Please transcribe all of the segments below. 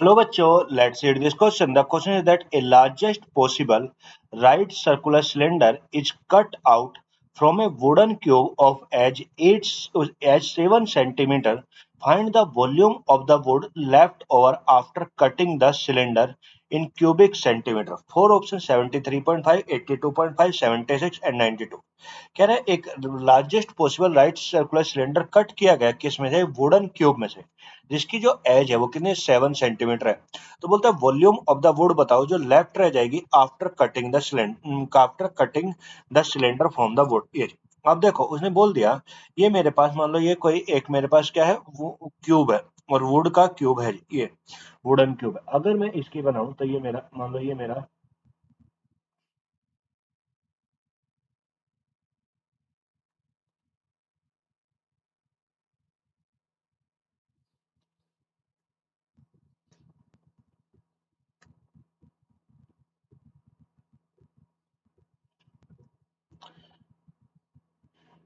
Hello बच्चों, let's read this question. The question is that a largest possible right circular cylinder is cut out from a wooden cube of edge 7 centimeter. Find the volume of the wood left over after cutting the cylinder in cubic centimeter. Four options 73.5, 82.5, 76 and 92. कह रहे एक largest possible right circular cylinder cut किया गया किसमें से, wooden cube में से, जिसकी जो एज है वो कितने 7 सेंटीमीटर है। तो बोलता है वॉल्यूम ऑफ द वुड बताओ जो लेफ्ट रह जाएगी after cutting the cylinder from the wood. ये अब देखो उसने बोल दिया ये मेरे पास मान लो ये कोई एक मेरे पास क्या है वो क्यूब है और वुड का क्यूब है, ये वुडन क्यूब है। अगर मैं इसकी बनाऊं तो ये मेरा मान लो ये मेरा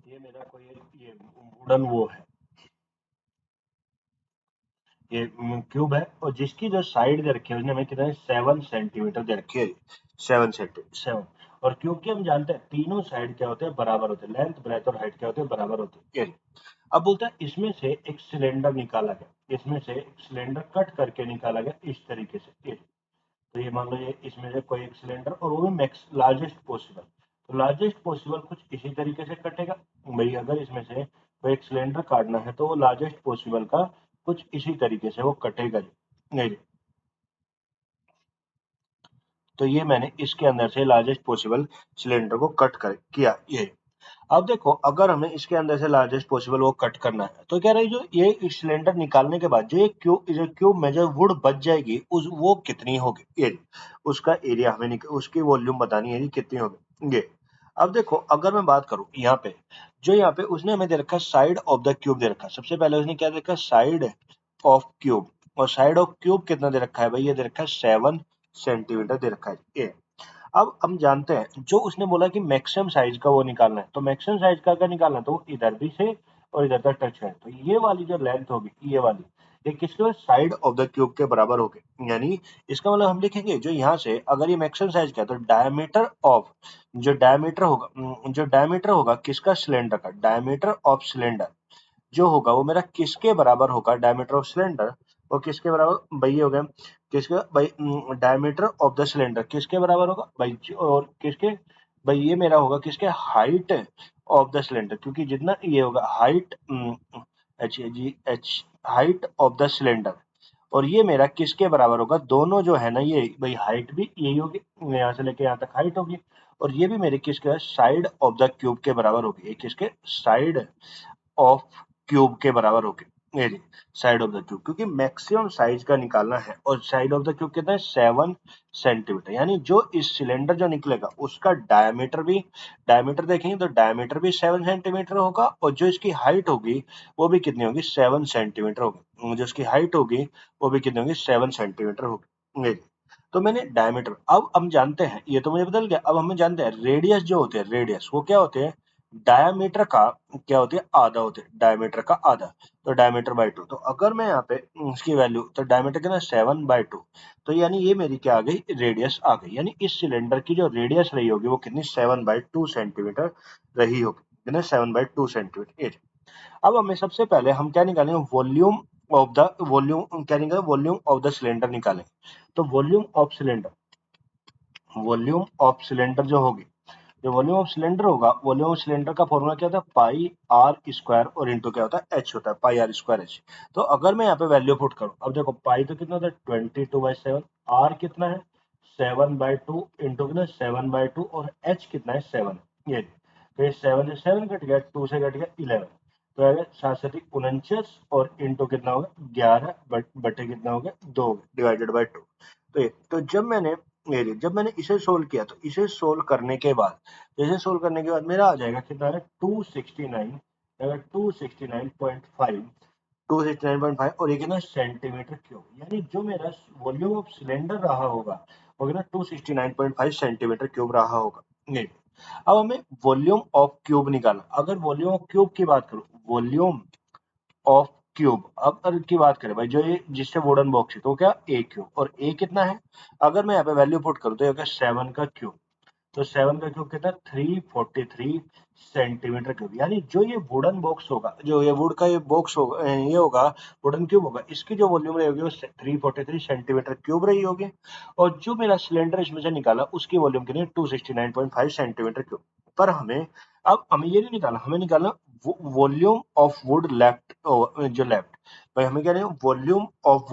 ये मेरा कोई ये वुडन वो है, ये क्यूब है और जिसकी जो साइड दे रखी है उसने हमें कितना है 7 सेंटीमीटर दे रखी है, 7 सेंटीमीटर 7। और क्योंकि हम जानते हैं तीनों साइड क्या होते हैं बराबर होते हैं, लेंथ ब्रेथ और हाइट क्या होते हैं बराबर होते हैं। अब बोलता है इसमें से एक सिलेंडर निकाला गया, इसमें से एक सिलेंडर कट करके निकाला गया इस तरीके से। तो ये मान लो ये इसमें से कोई एक सिलेंडर और वो भी मैक्स लार्जेस्ट पॉसिबल, तो लार्जेस्ट पॉसिबल कुछ इसी तरीके से कटेगा भाई। अगर इसमें से कोई एक सिलेंडर काटना है तो वो लार्जेस्ट पॉसिबल का कुछ इसी तरीके से वो कटेगा जी, नहीं जी। तो ये मैंने इसके अंदर से लार्जेस्ट पॉसिबल सिलेंडर को कट कर किया ये। अब देखो अगर हमें इसके अंदर से लार्जेस्ट पॉसिबल वो कट करना है तो क्या रही जो ये सिलेंडर निकालने के बाद जो क्यूब में जो वुड बच जाएगी उस वो कितनी होगी, ये उसका एरिया हमें उसकी वॉल्यूम बतानी है कितनी होगी ये। अब देखो अगर मैं बात करूं यहाँ पे जो यहाँ पे उसने हमें दे रखा है साइड ऑफ द क्यूब दे रखा है। सबसे पहले उसने क्या दे रखा है साइड ऑफ क्यूब, और साइड ऑफ क्यूब कितना दे रखा है भाई, ये दे रखा है 7 सेंटीमीटर दे रखा है ये। अब हम जानते हैं जो उसने बोला कि मैक्सिमम साइज का वो निकालना है, तो मैक्सिमम साइज का अगर निकालना है तो इधर भी से और इधर तक टच है, तो ये वाली जो लेंथ होगी ये वाली ये किसके साइड ऑफ द क्यूब के बराबर होगी। यानी इसका मतलब हम लिखेंगे जो यहाँ से अगर ये मैक्सिमम साइज का है तो डायमीटर ऑफ जो डायमीटर होगा किसका सिलेंडर का, डायमीटर ऑफ सिलेंडर जो होगा वो मेरा किसके बराबर होगा, डायमीटर ऑफ सिलेंडर वो किसके बराबर भाई, ये हो गया किसके भाई डायमीटर ऑफ द सिलेंडर किसके बराबर होगा भाई, और किसके भाई ये मेरा होगा किसके हाइट ऑफ द सिलेंडर, क्योंकि जितना ये होगा height H G H height of the cylinder, और ये मेरा किसके बराबर होगा, दोनों जो है ना ये भाई हाइट भी यही होगी यहाँ से लेके यहाँ तक हाइट होगी, और ये भी मेरे किसके साइड ऑफ द क्यूब के बराबर होगी, ये किसके साइड ऑफ क्यूब के बराबर होगी, ये साइड ऑफ द क्यूब, क्योंकि मैक्सिमम साइज का निकालना है और साइड ऑफ द क्यूब कितना है 7 सेंटीमीटर। यानी जो इस सिलेंडर जो निकलेगा उसका डायमीटर देखेंगे तो डायमीटर भी 7 सेंटीमीटर होगा, और जो इसकी हाइट होगी वो भी कितनी होगी 7 सेंटीमीटर होगी, जो इसकी हाइट होगी वो भी कितनी होगी 7 सेंटीमीटर होगी। तो मैंने डायमीटर, अब हम जानते हैं ये तो मुझे बदल गया, अब हमें जानते हैं रेडियस जो होते हैं, रेडियस वो क्या होते हैं डायमीटर का क्या होती है आधा होते हैं, डायमीटर का आधा, तो डायमीटर बाई 2। तो अगर मैं यहाँ पे इसकी वैल्यू तो डायमीटर कितना 7/2, तो यानी ये मेरी क्या आ गई रेडियस आ गई, यानी इस सिलेंडर की जो रेडियस रही होगी वो कितनी 7/2 सेंटीमीटर रही होगी, कितना 7/2 सेंटीमीटर। अब हमें सबसे पहले हम क्या निकालेंगे वॉल्यूम क्या निकालेंगे वॉल्यूम ऑफ द सिलेंडर निकालेंगे। तो वॉल्यूम ऑफ सिलेंडर जो होगी, जो वॉल्यूम ऑफ सिलेंडर होगा, वॉल्यूम ऑफ सिलेंडर का फॉर्मूला क्या होता है पाई आर स्क्वायर और इंटू क्या होता है एच होता है पाई आर स्क्वायर एच। तो अगर मैं यहाँ पे वैल्यू पुट करूँ, अब देखो पाई तो कितना होता है 22/7, आर कितना है 7/2 इंटू कितना 7/2 और एच कितना है 7, ये तो ये 7 से 7 कट गया, 2 से कट गया 11, तो आएगा 7×7 और इंटू कितना होगा 11 बटे कितना हो गया 2 डिवाइडेड बाई 2। तो जब मैंने इसे सोल्व किया तो इसे सोल्व करने के बाद मेरा आ जाएगा कितना है 269, 269.5, 269.5 और ये कितना सेंटीमीटर क्यूब, यानी जो मेरा वॉल्यूम ऑफ सिलेंडर रहा होगा वो कितना 269.5 सेंटीमीटर क्यूब रहा होगा ये। अब हमें वॉल्यूम ऑफ क्यूब निकालना, अगर वॉल्यूम ऑफ क्यूब की बात करूं, वॉल्यूम ऑफ क्यूब। अब अगर की बात करें भाई, जो ये जिससे वुडन बॉक्स है तो क्या ए क्यूब, और ए कितना है, अगर मैं यहाँ पे वैल्यू पुट करूँ तो ये होगा 7 का क्यूब। तो 7 का क्यूब कितना, 343 सेंटीमीटर क्यूब। यानी जो ये वुडन बॉक्स होगा, जो ये वुड का ये बॉक्स होगा, ये होगा वुडन क्यूब होगा, इसकी जो वॉल्यूम रही होगी वो 343 सेंटीमीटर क्यूब रही होगी। और जो मेरा सिलेंडर इसमें से निकाला उसकी वॉल्यूम कितनी, 269.5 सेंटीमीटर क्यूब। पर हमें ये नहीं निकालना, हमें निकालना वॉल्यूम ऑफ वुड लेफ्ट, जो लेफ्ट, भाई हमें क्या नहीं, वॉल्यूम ऑफ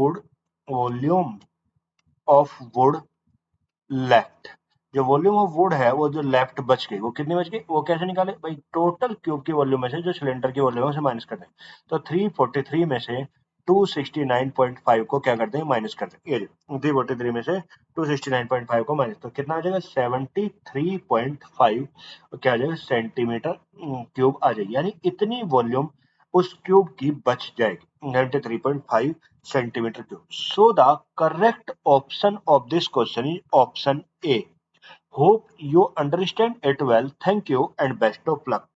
वुड लेफ्ट, जो वॉल्यूम ऑफ वुड है वो जो लेफ्ट बच गई वो कितनी बच गई, वो कैसे निकाले भाई, टोटल क्यूब की वॉल्यूम में से जो सिलेंडर की वॉल्यूम है उसे माइनस कर दें। तो 343 में से 269.5 को क्या कर दें, माइनस कर दें। ये 343 में से 269.5 को माइनस, तो कितना आ जाएगा 73.5, क्या आ जाएगा सेंटीमीटर क्यूब आ जाएगी। यानी इतनी वॉल्यूम उस क्यूब की बच जाएगी, 93.5 centimeter cube. So the correct option of this question is option A. Hope you understand it well. Thank you and best of luck.